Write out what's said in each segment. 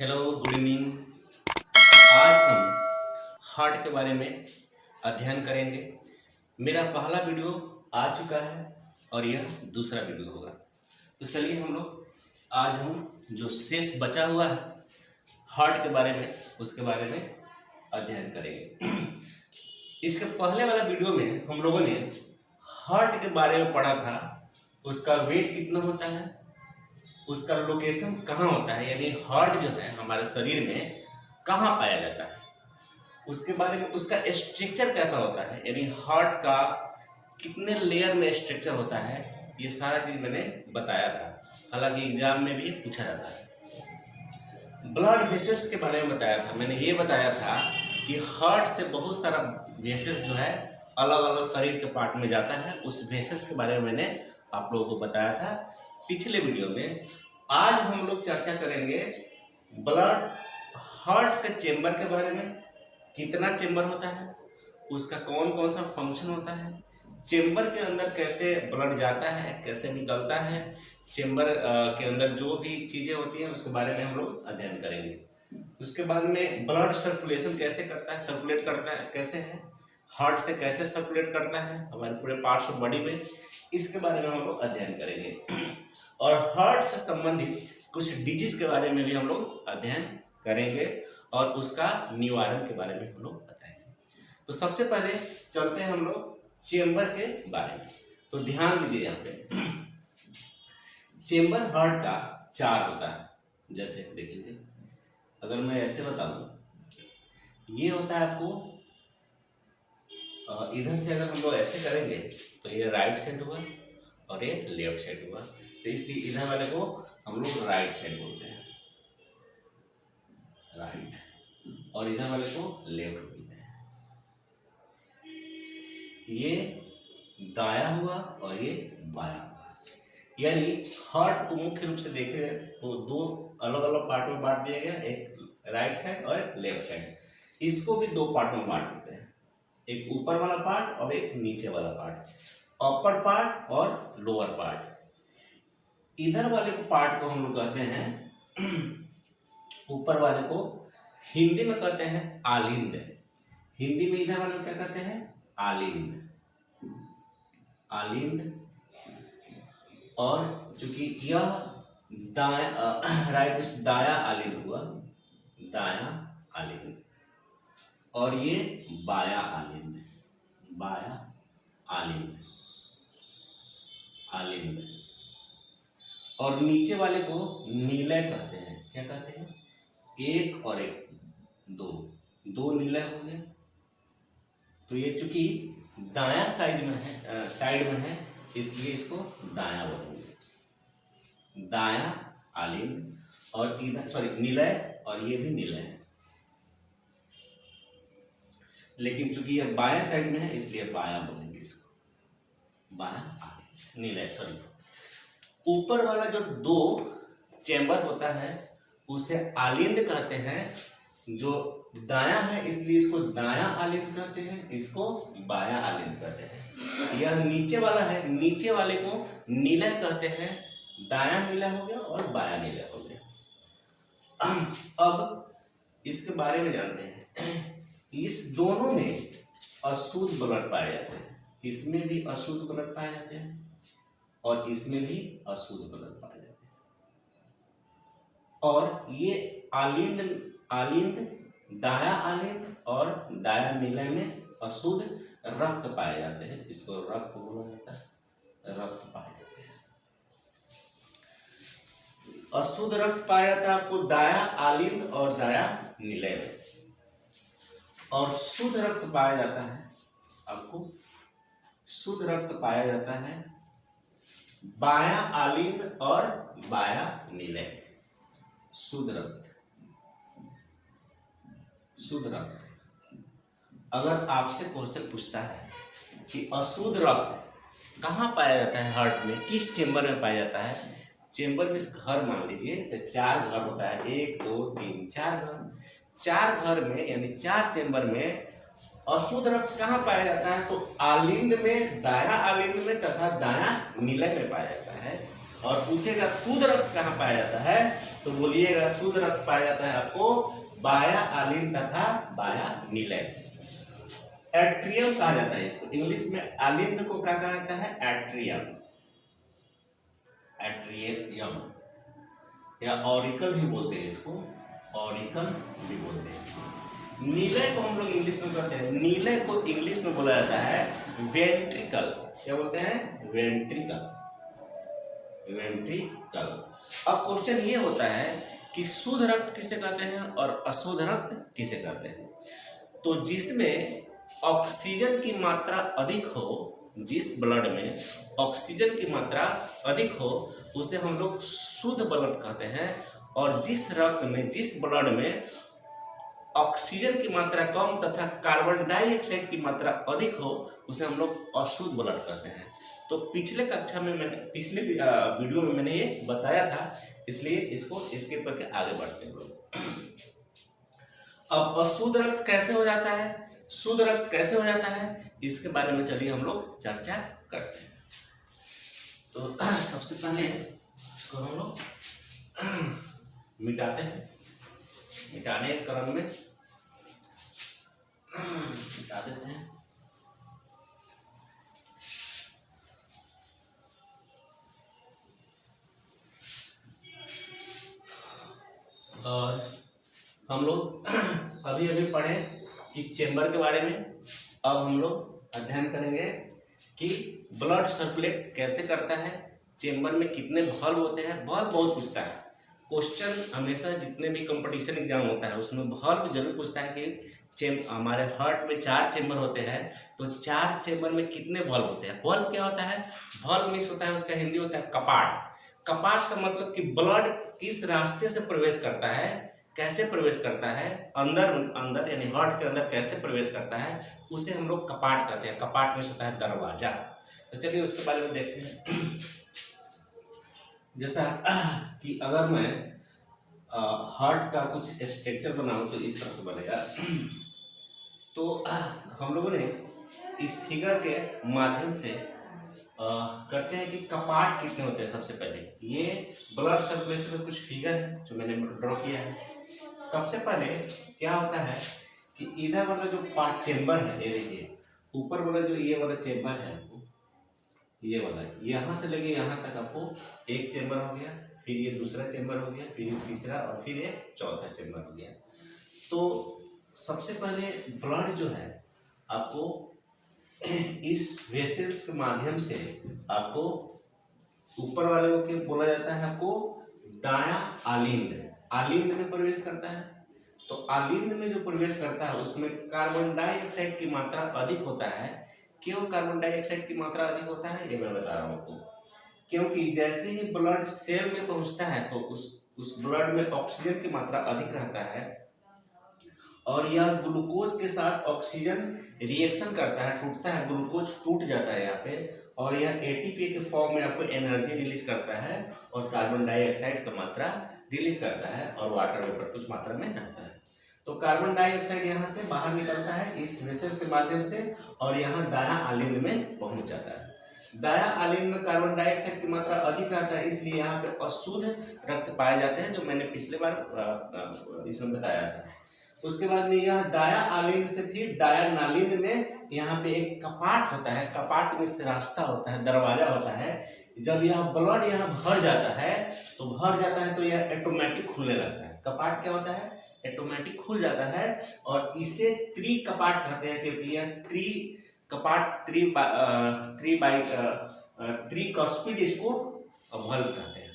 Hello, good evening. आज हम heart के बारे में अध्ययन करेंगे। मेरा पहला वीडियो आ चुका है और यह दूसरा वीडियो होगा। तो चलिए आज हम जो शेष बचा हुआ है हार्ट के बारे में उसके बारे में अध्ययन करेंगे। इसके पहले वाला वीडियो में हम लोगों ने हार्ट के बारे में पढ़ा था। उसका वेट कितना होता है, उसका लोकेशन कहाँ होता है, यानी हार्ट जो है हमारे शरीर में कहाँ पाया जाता है, उसके बारे में उसका स्ट्रक्चर कैसा होता है, यानी हार्ट का कितने लेयर में स्ट्रक्चर होता है, ये सारा चीज मैंने बताया था। हालांकि एग्जाम में भी पूछा जाता है। ब्लड वेसल्स के बारे में बताया था। मैंने ये बताया था कि हार्ट से बहुत सारा वेसल्स जो है अलग अलग शरीर के पार्ट में जाता है। उस वेसल्स के बारे में मैंने आप लोगों को बताया था पिछले वीडियो में। आज हम लोग चर्चा करेंगे ब्लड हार्ट के चेंबर के बारे में। कितना चेंबर होता है, उसका कौन कौन सा फंक्शन होता है, चेंबर के अंदर कैसे ब्लड जाता है, कैसे निकलता है, चेंबर के अंदर जो भी चीजें होती हैं उसके बारे में हम लोग अध्ययन करेंगे। उसके बाद में ब्लड सर्कुलेशन कैसे करता है, सर्कुलेट करता है कैसे है, हार्ट से कैसे सर्कुलेट करता है हमारे पूरे पार्ट्स ऑफ बॉडी में, इसके बारे में हम लोग अध्ययन करेंगे। और हार्ट से संबंधित कुछ डिजीज के बारे में भी हम लोग अध्ययन करेंगे और उसका निवारण के बारे में हम लोग बताएंगे। तो सबसे पहले चलते हैं हम लोग चेंबर के बारे में। तो ध्यान दीजिए, यहाँ पे चेंबर हार्ट का 4 होता है। जैसे देख लीजिए, अगर मैं ऐसे बताऊं, ये होता है आपको इधर से अगर हम लोग ऐसे करेंगे तो ये राइट साइड हुआ और ये लेफ्ट साइड हुआ। तो इसलिए इधर वाले को हम लोग राइट साइड बोलते हैं, राइट, और इधर वाले को लेफ्ट बोलते हैं। ये दाया हुआ और ये बाया हुआ। यानी हार्ट को मुख्य रूप से देखें तो 2 अलग अलग पार्ट में बांट दिया गया, एक राइट साइड और लेफ्ट साइड। इसको भी 2 पार्ट में बांट देते हैं, एक ऊपर वाला पार्ट और एक नीचे वाला पार्ट, अपर पार्ट और लोअर पार्ट। इधर वाले को पार्ट को हम लोग कहते हैं, ऊपर वाले को हिंदी में कहते हैं आलिंद। हिंदी में इधर वाले को क्या कहते हैं, आलिंद, आलिंद। और चूंकि यह राइट में दाया आलिंद हुआ, दाया आलिंद, और ये बाया आलिंद, बाया आलिंद, आलिंद। और नीचे वाले को नीलय कहते हैं। क्या कहते हैं, एक और एक, दो नीलय हो गए। तो ये चूंकि दाया साइड में है इसलिए इसको दाया बोलेंगे, दाया आलिंद। और इधर नीलय, और ये भी नीलय है, लेकिन चूंकि ये बाया साइड में है इसलिए बाया बोलेंगे इसको, बाया आलिंद, नीलय। ऊपर वाला जो 2 चेंबर होता है उसे आलिंद कहते हैं। जो दाया है इसलिए इसको दाया आलिंद कहते हैं, इसको बाया आलिंद कहते हैं। यह नीचे वाला है, नीचे वाले को नीलय कहते हैं। दाया नीलय हो गया और बाया नीलय हो गया। अब इसके बारे में जानते हैं। इस दोनों में अशुद्ध ब्लड पाए जाते हैं। इसमें भी अशुद्ध ब्लड पाए जाते हैं और इसमें भी अशुद्ध ब्लड पाए जाते हैं। और ये आलिंद, दाया आलिंद और दाया नीलय में अशुद्ध रक्त पाए जाते हैं। इसको रक्त बोला जाता है, रक्त पाए जाते हैं। अशुद्ध रक्त पाया जाता है आपको दाया आलिंद और दाया नीलय में। और शुद्ध रक्त पाया जाता है आपको, शुद्ध रक्त पाया जाता है बाया आलिंद और बाया नीलय। शुद्ध रक्त, शुद्ध रक्त। अगर आपसे क्वेश्चन पूछता है कि अशुद्ध रक्त कहाँ पाया जाता है हार्ट में, किस चेंबर में पाया जाता है, चेंबर में घर मान लीजिए तो 4 घर होता है, 1 2 3 4 घर। 4 घर में यानी 4 चेंबर में अशुद्ध रक्त कहाँ पाया जाता है, तो आलिंद में, दाया आलिंद में तथा दाया नीलय में पाया जाता है। और पूछेगा शुद्ध रक्त कहाँ पाया जाता है, तो बोलिएगा शुद्ध रक्त पाया जाता है आपको बाह्य आलिंद तथा बाह्य नीलय। एट्रियम कहा जाता है इसको, इंग्लिश में आलिंद को क्या कहा जाता है, एट्रियम, एट्रियम या ऑरिकल भी बोलते हैं इसको, ऑरिकल भी बोलते हैं। नीलय को हम लोग इंग्लिश में कहते हैं, नीलय को इंग्लिश में बोला जाता है वेंट्रिकल। क्या बोलते हैं, वेंट्रिकल, वेंट्रिकल। अब क्वेश्चन ये होता है कि शुद्ध रक्त किसे कहते हैं और अशुद्ध रक्त किसे कहते हैं। तो जिसमें ऑक्सीजन की मात्रा अधिक हो, जिस ब्लड में ऑक्सीजन की मात्रा अधिक हो उसे हम लोग शुद्ध ब्लड कहते हैं, और जिस रक्त में, जिस ब्लड में ऑक्सीजन की मात्रा कम तथा कार्बन डाइऑक्साइड की मात्रा अधिक हो उसे हम लोग अशुद्ध ब्लड कहते हैं। तो पिछले कक्षा में मैंने, पिछले वीडियो में मैंने ये बताया था, इसलिए इसको स्किप करके आगे बढ़ते हैं लोग। अब अशुद्ध रक्त कैसे हो जाता है, शुद्ध रक्त कैसे हो जाता है, इसके बारे में चलिए हम लोग चर्चा करते हैं। तो सबसे पहले इसको हम लोग मिटाते हैं, मिटाने के क्रम में मिटा देते हैं। और हम लोग अभी अभी पढ़े कि चेंबर के बारे में, अब हम लोग अध्ययन करेंगे कि ब्लड सर्कुलेट कैसे करता है, चेंबर में कितने वाल्व होते हैं। वाल्व बहुत पूछता है क्वेश्चन, हमेशा जितने भी कंपटीशन एग्जाम होता है उसमें वाल्व जरूर पूछता है कि हमारे हार्ट में 4 चेंबर होते हैं, तो 4 चेंबर में कितने वाल्व होते हैं। वाल्व क्या होता है, वाल्व मीन्स होता है, उसका हिंदी होता है कपाट। कपाट का मतलब कि ब्लड किस रास्ते से प्रवेश करता है, कैसे प्रवेश करता है, अंदर अंदर यानी हार्ट के अंदर कैसे प्रवेश करता है, उसे हम लोग कपाट कहते हैं। कपाट में होता है दरवाजा। तो चलिए उसके बारे में देखते हैं। जैसा कि अगर मैं हार्ट का कुछ स्ट्रक्चर बनाऊं तो इस तरह से बनेगा। तो हम लोगों ने इस फिगर के माध्यम से करते हैं कि कपाट कितने होते हैं। सबसे पहले ये ब्लड सर्कुलेशन में कुछ फिगर है जो मैंने ड्रॉ किया है। सबसे पहले क्या होता है कि इधर वाला जो पार्ट चेंबर है, ये देखिए ऊपर वाला जो ये वाला चेंबर है, ये वाला यहाँ से लेके यहाँ तक आपको एक चेंबर हो गया, फिर ये दूसरा चेंबर हो गया, फिर ये तीसरा और फिर ये चौथा चेंबर हो गया। तो सबसे पहले ब्लड जो है आपको इस वेसल्स के माध्यम से आपको ऊपर वाले को क्या बोला जाता है, आपको दाया आलिंद, आलिंद में प्रवेश करता है। तो आलिंद में जो प्रवेश करता है उसमें कार्बन डाइऑक्साइड की मात्रा अधिक होता है। क्यों कार्बन डाइऑक्साइड की मात्रा अधिक होता है ये मैं बता रहा हूँ आपको। क्योंकि जैसे ही ब्लड सेल में पहुंचता है तो उस ब्लड में ऑक्सीजन की मात्रा अधिक रहता है, और यह ग्लूकोज के साथ ऑक्सीजन रिएक्शन करता है, टूटता है, ग्लूकोज टूट जाता है यहाँ पे, और यह एटीपी के फॉर्म में आपको एनर्जी रिलीज करता है और कार्बन डाइऑक्साइड का मात्रा रिलीज करता है, और वाटर वेपर कुछ मात्रा में रहता है। तो कार्बन डाइऑक्साइड यहाँ से बाहर निकलता है इस वेसल्स के माध्यम से, और यहाँ दाया आलिंद में पहुंच जाता है। दाया आलिंद में कार्बन डाइऑक्साइड की मात्रा अधिक रहता है, इसलिए यहाँ पे अशुद्ध रक्त पाए जाते हैं, जो मैंने पिछले बार इसमें बताया था। उसके बाद में यह दाया आलिंद से फिर दाया नालिंद में यहाँ पे एक कपाट होता है, कपाट में से रास्ता होता है, दरवाजा होता है। जब यह ब्लड यहाँ भर जाता है तो यह ऑटोमेटिक खुलने लगता है। कपाट क्या होता है, ऑटोमेटिक खुल जाता है, और इसे त्रिकपाट कहते हैं, क्योंकि यह त्रिकपाट त्रिकस्पिड इसको वाल्व कहते हैं।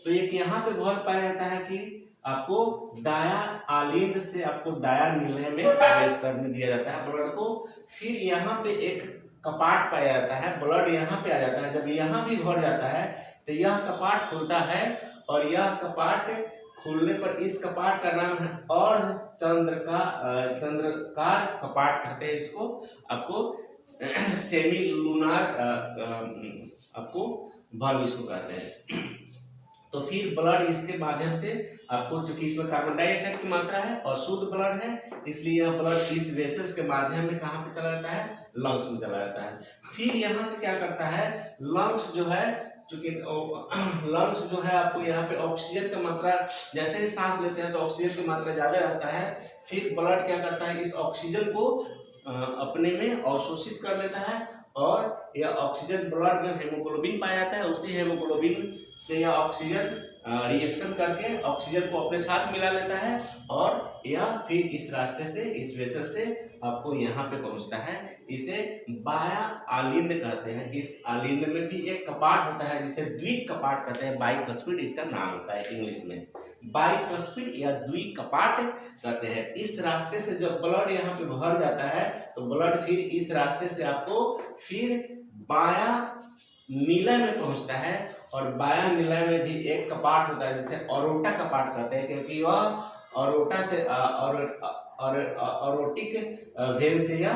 तो एक यहाँ पे वाल्व पाया जाता है कि आपको दाया आलिंद से आपको दाया नीलय में प्रवेश करने दिया जाता है ब्लड को। फिर यहाँ पे एक कपाट पाया जाता है, ब्लड यहाँ पे आ जाता है। जब यहाँ भी भर जाता है तो यह कपाट खुलता है, और यह कपाट खुलने पर इस कपाट का नाम है और चंद्रकार कपाट कहते हैं इसको। आपको सेमी लूनार आपको वाल्व इसको कहते हैं। तो फिर ब्लड इसके माध्यम से आपको, चूंकि इसमें कार्बन डाइऑक्साइड की मात्रा है और शुद्ध ब्लड है, इसलिए यह ब्लड इस वेसल्स के माध्यम में कहाँ पे चला जाता है, लंग्स में चला जाता है। फिर यहाँ से क्या करता है, लंग्स जो है चूंकि लंग्स जो है आपको यहाँ पे ऑक्सीजन का मात्रा, जैसे ही सांस लेते हैं तो ऑक्सीजन की मात्रा ज्यादा रहता है, फिर ब्लड क्या करता है, इस ऑक्सीजन को अपने में अवशोषित कर लेता है और यह ऑक्सीजन ब्लड में हेमोग्लोबिन पाया जाता है, उसी हेमोग्लोबिन से यह ऑक्सीजन रिएक्शन करके ऑक्सीजन को अपने साथ मिला लेता है और यह फिर इस रास्ते से, इस वेसल से आपको यहाँ पे पहुंचता है। इसे बाया आलिंद कहते हैं। इस आलिंद में भी एक कपाट होता है जिसे द्विक कपाट कहते हैं, बाइकस्पिड इसका नाम होता है इंग्लिश में, बाइकस्पिड या द्विक कपाट कहते हैं। इस रास्ते से जब ब्लड यहाँ पे भर जाता है तो ब्लड फिर इस रास्ते से आपको फिर बाया नीला में पहुंचता है और बाया नीला में भी एक कपाट होता है जिसे अरोटा कपाट कहते हैं, क्योंकि वह अरोटा से ऑरोटिक वेन से या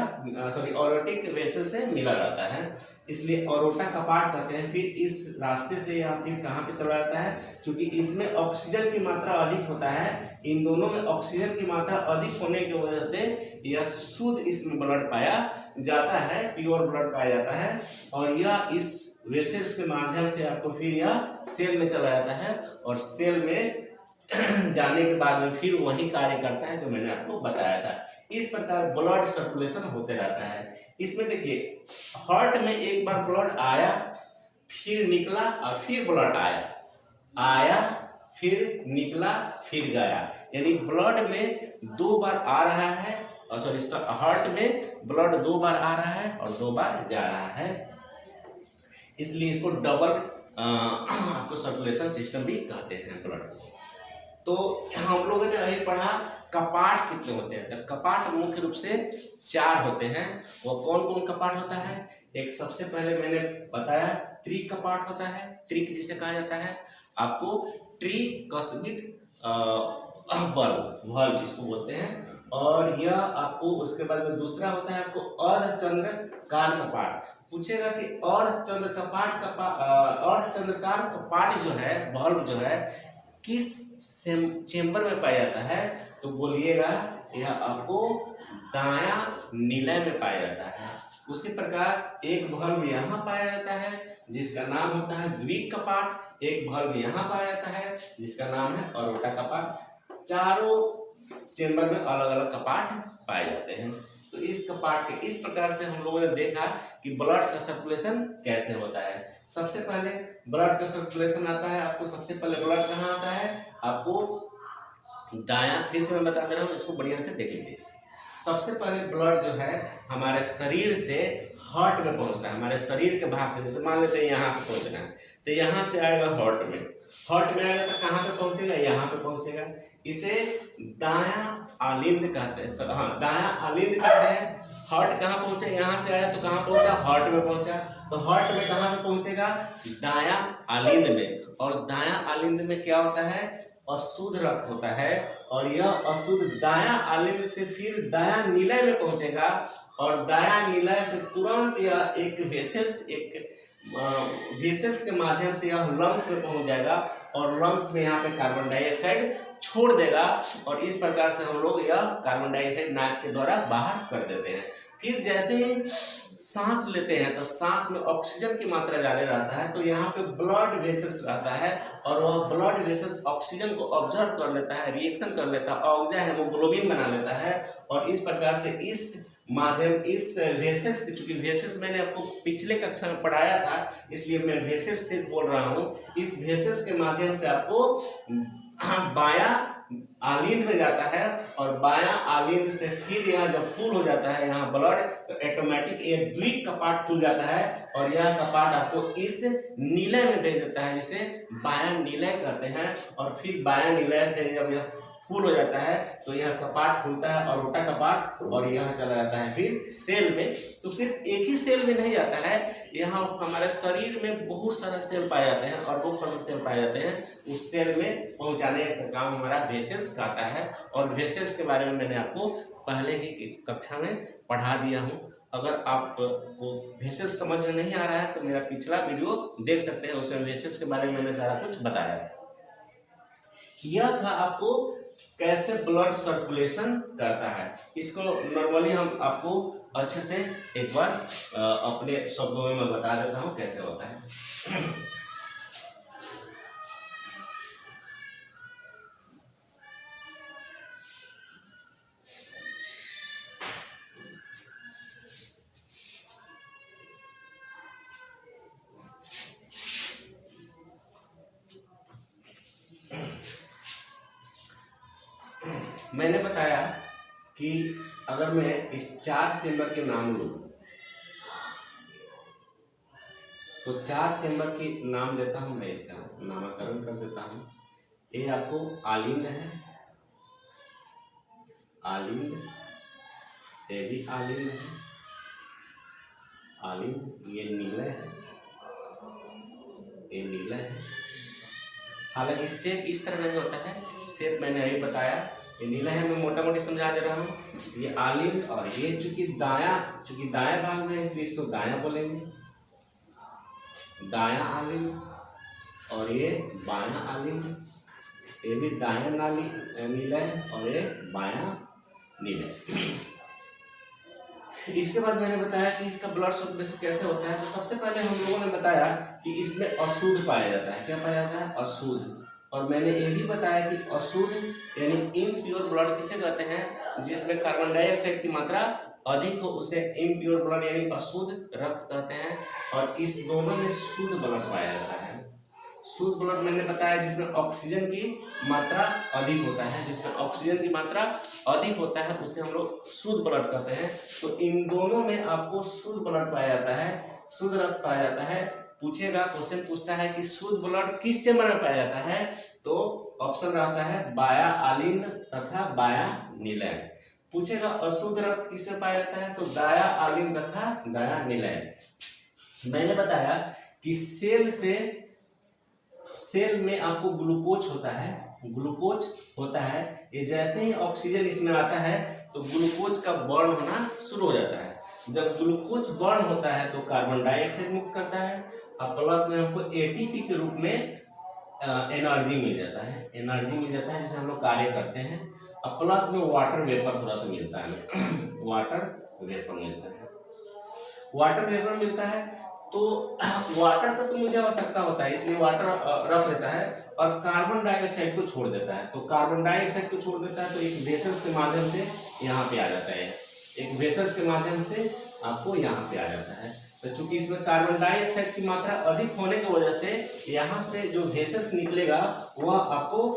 ऑरोटिक वेसल से मिला रहता है, इसलिए अरोटा कपाट कहते हैं। फिर इस रास्ते से यह फिर कहाँ पे चला जाता है, क्योंकि इसमें ऑक्सीजन की मात्रा अधिक होता है, इन दोनों में ऑक्सीजन की मात्रा अधिक होने की वजह से यह शुद्ध इसमें ब्लड पाया जाता है, प्योर ब्लड पाया जाता है और यह इस वेसल्स के माध्यम से आपको फिर यह सेल में चला जाता है और सेल में जाने के बाद में फिर वही कार्य करता है जो मैंने आपको बताया था। इस प्रकार ब्लड सर्कुलेशन होते रहता है। इसमें देखिए हार्ट में एक बार ब्लड आया, फिर निकला और फिर ब्लड आया फिर निकला फिर गया, यानी ब्लड में 2 बार आ रहा है, और हार्ट में ब्लड 2 बार आ रहा है और 2 बार जा रहा है, इसलिए इसको डबल आपको सर्कुलेशन सिस्टम भी कहते हैं ब्लड को। तो हम लोगों ने अभी पढ़ा कपाट कितने होते हैं, तो कपाट मुख्य रूप से 4 होते हैं। वो कौन कौन कपाट होता है, एक सबसे पहले मैंने बताया त्रिक कपाट होता है, त्रिक जिसे कहा जाता है आपको ट्रिकस्मिड बल्ब इसको बोलते हैं, और यह आपको उसके बाद में दूसरा होता है आपको अर्धचंद्राकार कपाट। पूछेगा कि अर्धचंद्राकार कपाट जो है, बल्ब जो है, किस चेंबर में पाया जाता है, तो बोलिएगा यह आपको दाया निलय में पाया जाता है। उसी प्रकार एक बल्ब यहाँ पाया जाता है जिसका नाम होता है द्विक कपाट, एक बल्ब यहाँ पाया जाता है जिसका नाम है अरोटा कपाट। चारों चेंबर में अलग अलग कपाट पाए जाते हैं। तो इस कपाट के इस प्रकार से हम लोगों ने देखा कि ब्लड का सर्कुलेशन कैसे होता है। सबसे पहले ब्लड का सर्कुलेशन आता है आपको, सबसे पहले ब्लड कहाँ आता है आपको दाया, फिर से मैं बता दे रहा हूँ, इसको बढ़िया से देख लीजिए। सबसे पहले ब्लड जो है हमारे शरीर से हार्ट में पहुंचता है, हमारे शरीर के भाग से, जैसे मान लेते हैं यहाँ से पहुंचना है तो यहाँ से आएगा हार्ट में, हार्ट में आएगा तो कहाँ पे पहुंचेगा, यहाँ पे पहुंचेगा। इसे दाया आलिंद कहते हैं, हाँ दाया आलिंद कहते हैं। हार्ट कहाँ पहुंचा, यहाँ से आया तो कहाँ पहुंचा, हार्ट में पहुंचा, तो हार्ट में कहाँ पे पहुंचेगा, दाया आलिंद में। और दाया आलिंद में क्या होता है, अशुद्ध रक्त होता है, और यह अशुद्ध दाया आलिंद से फिर दाया निलय में पहुंचेगा, और दाया निलय से तुरंत यह एक वेसल्स के माध्यम से यह लंग्स में पहुंच जाएगा, और लंग्स में यहाँ पे कार्बन डाइऑक्साइड छोड़ देगा, और इस प्रकार से हम लोग यह कार्बन डाइऑक्साइड नाक के द्वारा बाहर कर देते हैं। फिर जैसे ही सांस लेते हैं तो सांस में ऑक्सीजन की मात्रा ज्यादा रहता है, तो यहाँ पे ब्लड वेसल्स रहता है, और वह ब्लड वेसल्स ऑक्सीजन को ऑब्जर्व कर लेता है, रिएक्शन कर लेता है, ऑक्जा हेमोग्लोबिन बना लेता है, और इस प्रकार से इस वेसल्स, क्योंकि वेसल्स मैंने आपको पिछले कक्षा में पढ़ाया था इसलिए मैं वेसल्स से बोल रहा हूँ, इस वेसल्स के माध्यम से आपको बाया आलिंद में जाता है, और बाया आलिंद से फिर यह जब फुल हो जाता है यहाँ ब्लड, तो ऑटोमेटिक एक द्विक कपाट खुल जाता है, और यह कपाट आपको इस निलय में भेज देता है जिसे बाया निलय कहते हैं। और फिर बाया निलय से जब यह फुल हो जाता है तो यह कपाट खुलता है अरोटा कपाट, और यह चला जाता है फिर सेल में। तो सिर्फ एक ही सेल में नहीं जाता है, यहाँ हमारे शरीर में बहुत सारा सेल पाए जाते हैं और बहुत सारे सेल पाए जाते हैं, उस सेल में पहुंचाने का काम हमारा वेसल्स करता है। और वेसल्स के बारे में मैंने आपको पहले ही कक्षा में पढ़ा दिया हूँ। अगर आपको वेसल्स समझ में नहीं आ रहा है तो मेरा पिछला वीडियो देख सकते हैं, उसमें वेसल्स के बारे में मैंने सारा कुछ बताया है। यह था आपको कैसे ब्लड सर्कुलेशन करता है। इसको नॉर्मली हम आपको अच्छे से एक बार अपने शब्दों में मैं बता देता हूँ कैसे होता है। मैंने बताया कि अगर मैं इस 4 चेंबर के नाम लूं तो 4 चेंबर के नाम लेता हूं, मैं इसका नामकरण कर देता हूं। ये आपको आलिंद है, आलिंद, ये भी आलिंद है, आलिंद, ये नीलय है, ये नीलय है। हालांकि सेप इस तरह नहीं होता है, सेप मैंने यही बताया, ये नीला है, मैं मोटा मोटी समझा दे रहा हूँ। ये आलिंद और ये चूंकि दाया भाग में है इसलिए इसको दाया बोलेंगे, दाया आलिंद, और ये बायां आलिंद, ये भी दाया नीला है और ये बायां नीला है। इसके बाद मैंने बताया कि इसका ब्लड सर्कुलेशन कैसे होता है। तो सबसे पहले हम लोगों ने बताया कि इसमें अशुद्ध पाया जाता है। क्या पाया जाता है? अशुद्ध। और मैंने ये भी बताया कि अशुद्ध यानी इम्प्योर ब्लड किसे कहते हैं? जिसमें कार्बन डाइऑक्साइड की मात्रा अधिक हो उसे इम्प्योर ब्लड यानी अशुद्ध रक्त कहते हैं। और इस दोनों में शुद्ध ब्लड पाया जाता है। शुद्ध ब्लड मैंने बताया जिसमें ऑक्सीजन की मात्रा अधिक होता है, जिसमें ऑक्सीजन की मात्रा अधिक होता है उसे हम लोग शुद्ध ब्लड कहते हैं। तो इन दोनों में आपको शुद्ध ब्लड पाया जाता है, शुद्ध रक्त पाया जाता है। पूछेगा, क्वेश्चन पूछता है कि शुद्ध ब्लड किस चेंबर में पाया जाता है, तो ऑप्शन रहता है बाया आलिंद तथा बाया नीलय। पूछेगा अशुद्ध रक्त किससे पाया जाता है, तो दाया आलिंद तथा दाया नीलय। मैंने बताया कि सेल में आपको ग्लूकोज होता है, ग्लूकोज होता है। ये जैसे ही ऑक्सीजन इसमें आता है तो ग्लूकोज का बर्न होना शुरू हो जाता है। जब ग्लूकोज बर्न होता है तो कार्बन डाइऑक्साइड मुक्त करता है और प्लस में हमको एटीपी के रूप में एनर्जी मिल जाता है, एनर्जी मिल जाता है जिससे हम लोग कार्य करते हैं। और प्लस में वाटर वेपर थोड़ा सा मिलता है हमें, वाटर वेपर मिलता है, वाटर वेपर मिलता है। तो वाटर का तो मुझे आवश्यकता होता है इसलिए वाटर रख लेता है और कार्बन डाइऑक्साइड को छोड़ देता है। तो कार्बन डाइऑक्साइड को छोड़ देता है तो एक वेसल्स के माध्यम से यहाँ पे आ जाता है, एक वेसल्स के माध्यम से आपको यहाँ पे आ जाता है। तो चूंकि इसमें कार्बन डाइऑक्साइड की मात्रा अधिक होने की वजह से यहाँ से जो वेसल्स निकलेगा वह आपको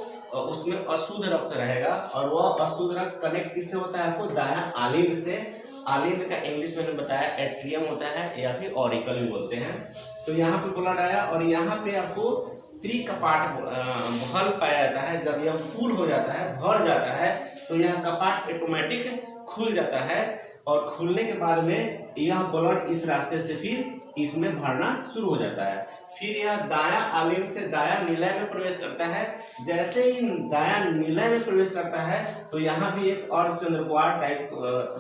उसमें अशुद्ध रक्त रहेगा और वह अशुद्ध रक्त कनेक्ट किससे होता है? आपको दाया आलिंद से। आलिंद का इंग्लिश मैंने बताया एट्रियम होता है या फिर ऑरिकल भी बोलते हैं। तो यहाँ पे ब्लड आया और यहाँ पे आपको त्रिकपाट भल पाया जाता है। जब यह फुल हो जाता है, भर जाता है, तो यह कपाट ऑटोमेटिक खुल जाता है और खुलने के बाद में यह ब्लड इस रास्ते से फिर इसमें भरना शुरू हो जाता है। फिर यह दाया आलिंद से दाया नीलय में प्रवेश करता है। जैसे ही दाया नीलय में प्रवेश करता है तो यहाँ भी एक और चंद्रवार टाइप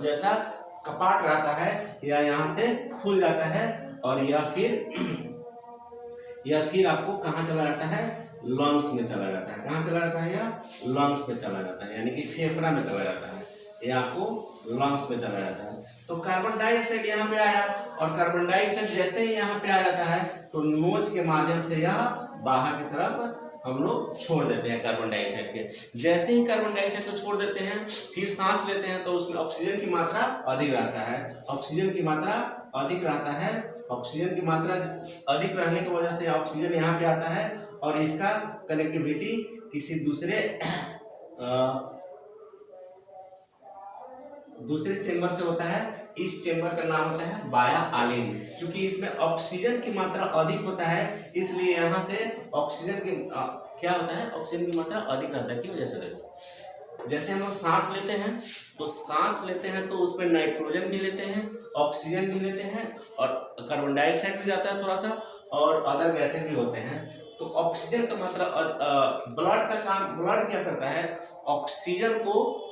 जैसा कपाट रहता है, या यहाँ से खुल जाता है और यह फिर आपको कहाँ चला जाता है? लंग्स में चला जाता है। कहाँ चला जाता है? यह लंग्स में चला जाता है, यानी कि फेफड़ा में चला जाता है, यह आपको लंग्स में चला जाता है। तो कार्बन डाइऑक्साइड यहाँ पे आया और कार्बन डाइऑक्साइड जैसे ही यहाँ पे आ जाता है तो नोज के माध्यम से यह बाहर की तरफ हम लोग छोड़ देते हैं कार्बन डाइऑक्साइड के। जैसे ही कार्बन डाइऑक्साइड को छोड़ देते हैं फिर सांस लेते हैं तो उसमें ऑक्सीजन की मात्रा अधिक रहता है, ऑक्सीजन की मात्रा अधिक रहता है। ऑक्सीजन की मात्रा अधिक रहने की वजह से ऑक्सीजन यहाँ पे आता है और इसका कनेक्टिविटी किसी दूसरे चेंबर से होता है। इस चेंबर का नाम होता है बाया आलिंद। क्योंकि इसमें ऑक्सीजन की मात्रा अधिक होता है इसलिए यहाँ से ऑक्सीजन की क्या होता है? ऑक्सीजन की मात्रा अधिक रहता है। की वजह से देखो, जैसे हम लोग सांस लेते हैं तो सांस लेते हैं तो उसमें नाइट्रोजन भी लेते हैं, ऑक्सीजन भी लेते हैं और कार्बन डाइऑक्साइड भी रहता है थोड़ा सा और अदर गैसें भी होते हैं। तो ऑक्सीजन का मात्रा ब्लड का काम, ब्लड क्या करता है? ऑक्सीजन को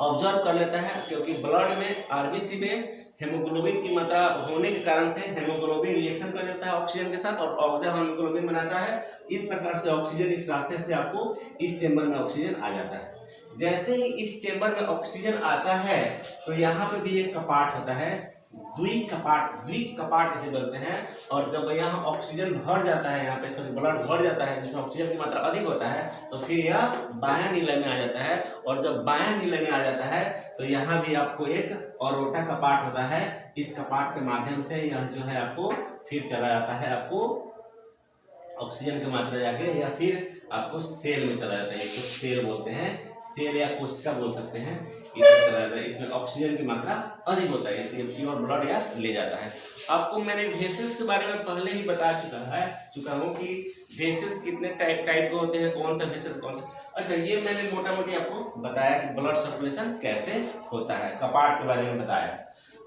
ऑब्जर्व कर लेता है, क्योंकि ब्लड में आरबीसी में हेमोग्लोबिन की मात्रा होने के कारण से हेमोग्लोबिन रिएक्शन कर देता है ऑक्सीजन के साथ और ऑक्सीजन हेमोग्लोबिन बनाता है। इस प्रकार से ऑक्सीजन इस रास्ते से आपको इस चेंबर में ऑक्सीजन आ जाता है। जैसे ही इस चेंबर में ऑक्सीजन आता है तो यहाँ पे भी एक कपाट होता है, द्विकपाट इसे बोलते हैं। और जब यहाँ ऑक्सीजन भर जाता है, यहाँ पे सॉरी ब्लड भर जाता है जिसमें ऑक्सीजन की मात्रा अधिक होता है तो फिर यह बाया नीलय में आ जाता है। और जब बाया नीलय में आ जाता है तो यहाँ भी आपको एक औरोटा कपाट होता है। इस कपाट के माध्यम से यह जो है आपको फिर चला जाता है, आपको ऑक्सीजन की मात्रा जाके या फिर आपको सेल में चला जाता है। इसको सेल बोलते हैं, सेल या कोशिका बोल सकते हैं, इसमें चला जाता है। इसमें ऑक्सीजन की मात्रा अधिक होता है, इसलिए प्योर ब्लड या ले जाता है। आपको मैंने वेसल्स के बारे में पहले ही बता चुका हूँ कि वेसल्स कितने टाइप के होते हैं, कौन सा वेसल्स कौन सा। अच्छा, ये मैंने मोटा मोटी आपको बताया कि ब्लड सर्कुलेशन कैसे होता है, कपाट के बारे में बताया।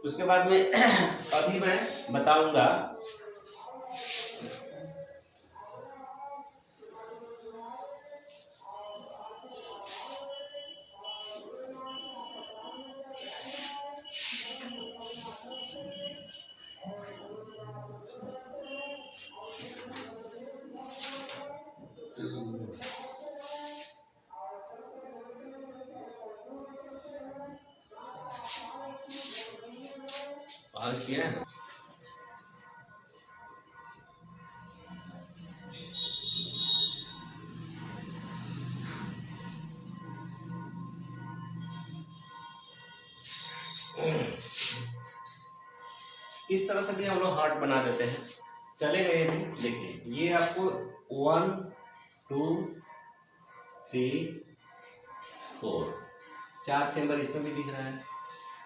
उसके बाद में अभी मैं बताऊंगा आज किया है ना। इस तरह से भी हम लोग हार्ट बना देते हैं, चलेगा ये भी। देखिए ये आपको 1 2 3 4 4 चेंबर इसमें भी दिख रहा है।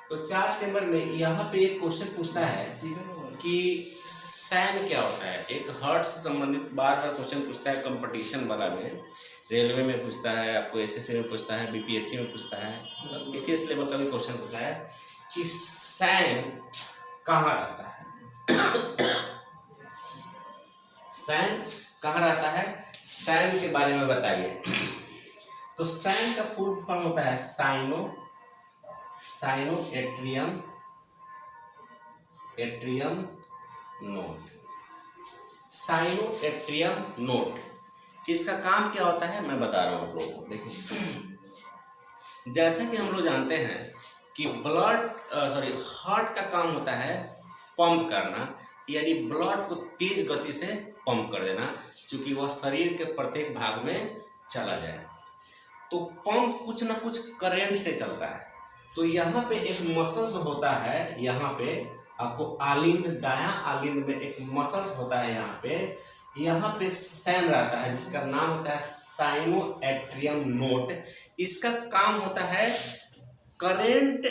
तो 4 चेंबर में यहाँ पे एक क्वेश्चन पूछता है कि सैन क्या होता है। एक हार्ट से संबंधित बार बार क्वेश्चन पूछता है कंपटीशन वाला में, रेलवे में पूछता है, आपको एसएससी में पूछता है, बीपीएससी में पूछता है, बीसीएस लेवल का भी क्वेश्चन पूछता है कि सैन कहाँ रहता है। सैन कहाँ रहता है, सैन के बारे में बताइए। तो सैन का फुल फॉर्म होता है एट्रियम नोड। साइनोएट्रियम नोड इसका काम क्या होता है मैं बता रहा हूँ आप लोगों को। देखिए जैसे कि हम लोग जानते हैं कि हार्ट का काम होता है पंप करना, यानी ब्लड को तेज गति से पंप कर देना, क्योंकि वह शरीर के प्रत्येक भाग में चला जाए। तो पंप कुछ ना कुछ करंट से चलता है। तो यहाँ पे एक मसल्स होता है, यहाँ पे आपको आलिंद, दायां आलिंद में एक मसल्स होता है यहाँ पे सैन रहता है जिसका नाम होता है साइनोएट्रियम नोड। इसका काम होता है करंट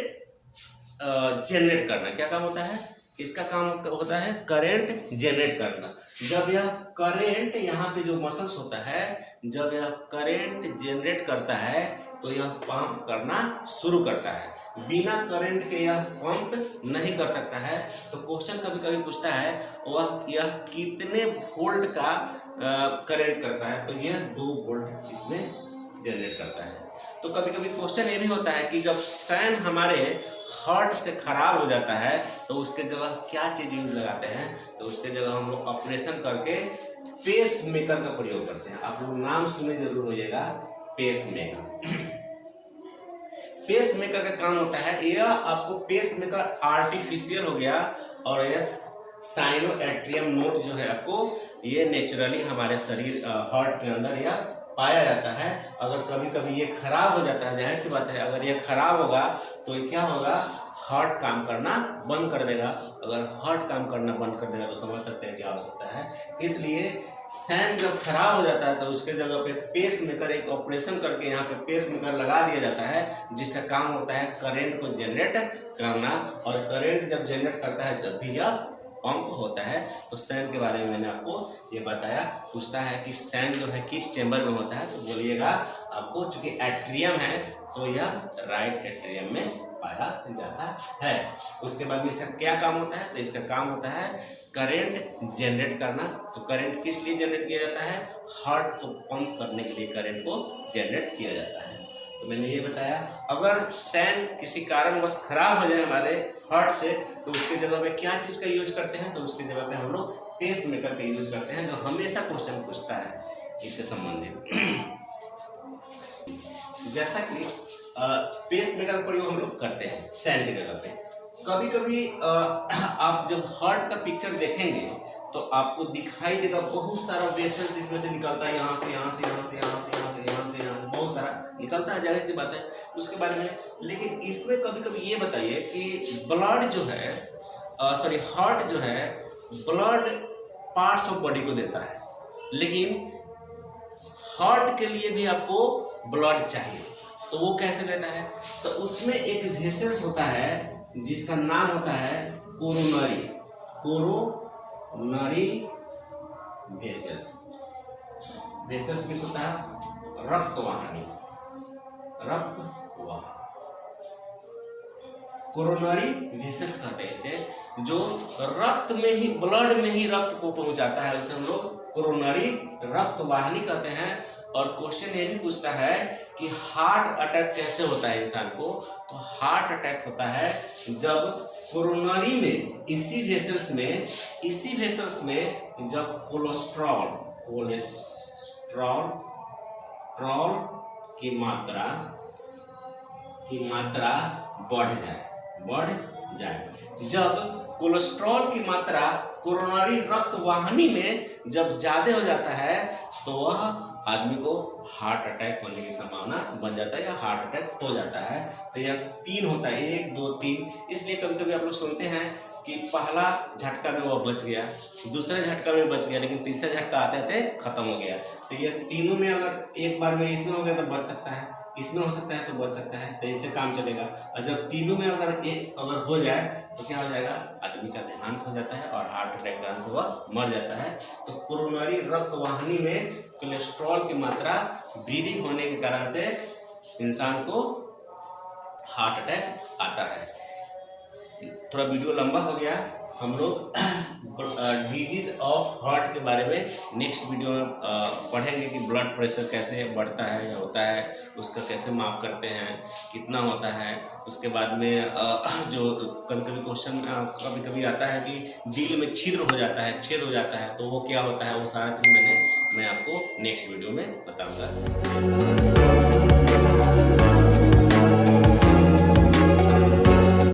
जनरेट करना। क्या काम होता है इसका? काम होता है करंट जनरेट करना। जब यह करंट यहाँ पे जो मसल्स होता है, जब यह करंट जनरेट करता है तो यह पंप करना शुरू करता है। बिना करंट के यह पंप नहीं कर सकता है। तो क्वेश्चन कभी कभी पूछता है वह यह कितने वोल्ट का करंट करता है, तो यह 2 वोल्ट इसमें जनरेट करता है। तो कभी कभी क्वेश्चन ये भी होता है कि जब सैन हमारे हार्ट से खराब हो जाता है तो उसके जगह क्या चीज यूज लगाते हैं, तो उसके जगह हम लोग ऑपरेशन करके पेस मेकर का प्रयोग करते हैं। आप लोग नाम सुने जरूर होइएगा, पेस मेकर। पेस मेकर का काम होता है, यह आपको पेस मेकर आर्टिफिशियल हो गया, और यह साइनोएट्रियम नोड जो है आपको ये नेचुरली हमारे शरीर हार्ट के अंदर यह पाया जाता है। अगर कभी कभी ये खराब हो जाता है, जाहिर सी बात है अगर ये खराब होगा तो ये क्या होगा, हार्ट काम करना बंद कर देगा। अगर हार्ट काम करना बंद कर देगा तो समझ सकते हैं क्या हो सकता है। इसलिए सैन जब खराब हो जाता है तो उसके जगह पे पेस मेकर, एक ऑपरेशन करके यहाँ पे पेस मेकर लगा दिया जाता है, जिसका काम होता है करंट को जनरेट करना। और करंट जब जनरेट करता है जब भी यह पंप होता है। तो सैन के बारे में मैंने आपको ये बताया। पूछता है कि सैन जो है किस चेंबर में होता है, तो बोलिएगा आपको, चूंकि एट्रियम है तो यह राइट एट्रियम में पाया जाता है। उसके बाद में इसका क्या काम होता है, तो इसका काम होता है करंट जनरेट करना। तो करंट किस लिए जनरेट किया जाता है, हार्ट को पंप करने के लिए करंट को जनरेट किया जाता है। तो मैंने ये बताया। अगर सैन किसी कारणवश खराब हो जाए हमारे हार्ट से, तो उसके जगह पे क्या चीज का यूज करते हैं, तो उसके जगह पे हम लोग पेस मेकर का यूज करते हैं, जो हमेशा क्वेश्चन पूछता है इससे संबंधित। जैसा कि पेस मेकर का प्रयोग हम लोग करते हैं सैन की जगह पे। कभी कभी आप जब हार्ट का पिक्चर देखेंगे तो आपको दिखाई देगा बहुत सारा वेसल्स इसमें से निकलता है, यहाँ से यहाँ से यहाँ से यहाँ से यहाँ से यहाँ से यहाँ से बहुत सारा निकलता है, जाहिर सी बात है उसके बारे में। लेकिन इसमें कभी कभी ये बताइए कि ब्लड जो है हार्ट जो है ब्लड पार्ट्स ऑफ बॉडी को देता है, लेकिन हार्ट के लिए भी आपको ब्लड चाहिए, तो वो कैसे लेता है? तो उसमें एक वेसल्स होता है जिसका नाम होता है कोरोनरी वेसल्स। वेसल्स किस होता है? रक्तवाहिनी, कोरोनरी वेसल्स कहते हैं इसे, जो रक्त में ही, ब्लड में ही रक्त को पहुंचाता है, उसे हम लोग कोरोनरी रक्तवाहिनी कहते हैं। और क्वेश्चन ये भी पूछता है कि हार्ट अटैक कैसे होता है इंसान को? तो हार्ट अटैक होता है जब कोरोनरी में, इसी वेसल्स में जब कोलेस्ट्रॉल की मात्रा बढ़ जाए। जब कोलेस्ट्रॉल की मात्रा कोरोनरी रक्तवाहिनी में जब ज्यादा हो जाता है तो वह आदमी को हार्ट अटैक होने की संभावना बन जाता है या हार्ट अटैक हो जाता है। तो यह 3 होता है, 1 2 3। इसलिए कभी कभी आप लोग सुनते हैं कि पहला झटका में वह बच गया, दूसरे झटका में बच गया, लेकिन तीसरा झटका आते आते खत्म हो गया। तो ये तीनों में अगर एक बार में इसमें हो गया तो बच सकता है, इसमें हो सकता है तो बच सकता है, तो इससे काम चलेगा। और जब तीनों में अगर हो जाए तो क्या हो जाएगा? आदमी का देहांत हो जाता है और हार्ट अटैक कारण से वह मर जाता है। तो कोरोनरी रक्तवाहिनी में कोलेस्ट्रॉल की मात्रा वृद्धि होने के कारण से इंसान को हार्ट अटैक आता है। थोड़ा वीडियो लंबा हो गया, हम लोग डिजीज ऑफ हार्ट के बारे में नेक्स्ट वीडियो में पढ़ेंगे कि ब्लड प्रेशर कैसे बढ़ता है या होता है, उसका कैसे माप करते हैं, कितना होता है। उसके बाद में जो कभी कभी क्वेश्चन कभी कभी आता है कि दिल में छेद हो जाता है, तो वो क्या होता है, वो सारा चीज़ मैं आपको नेक्स्ट वीडियो में बताऊंगा।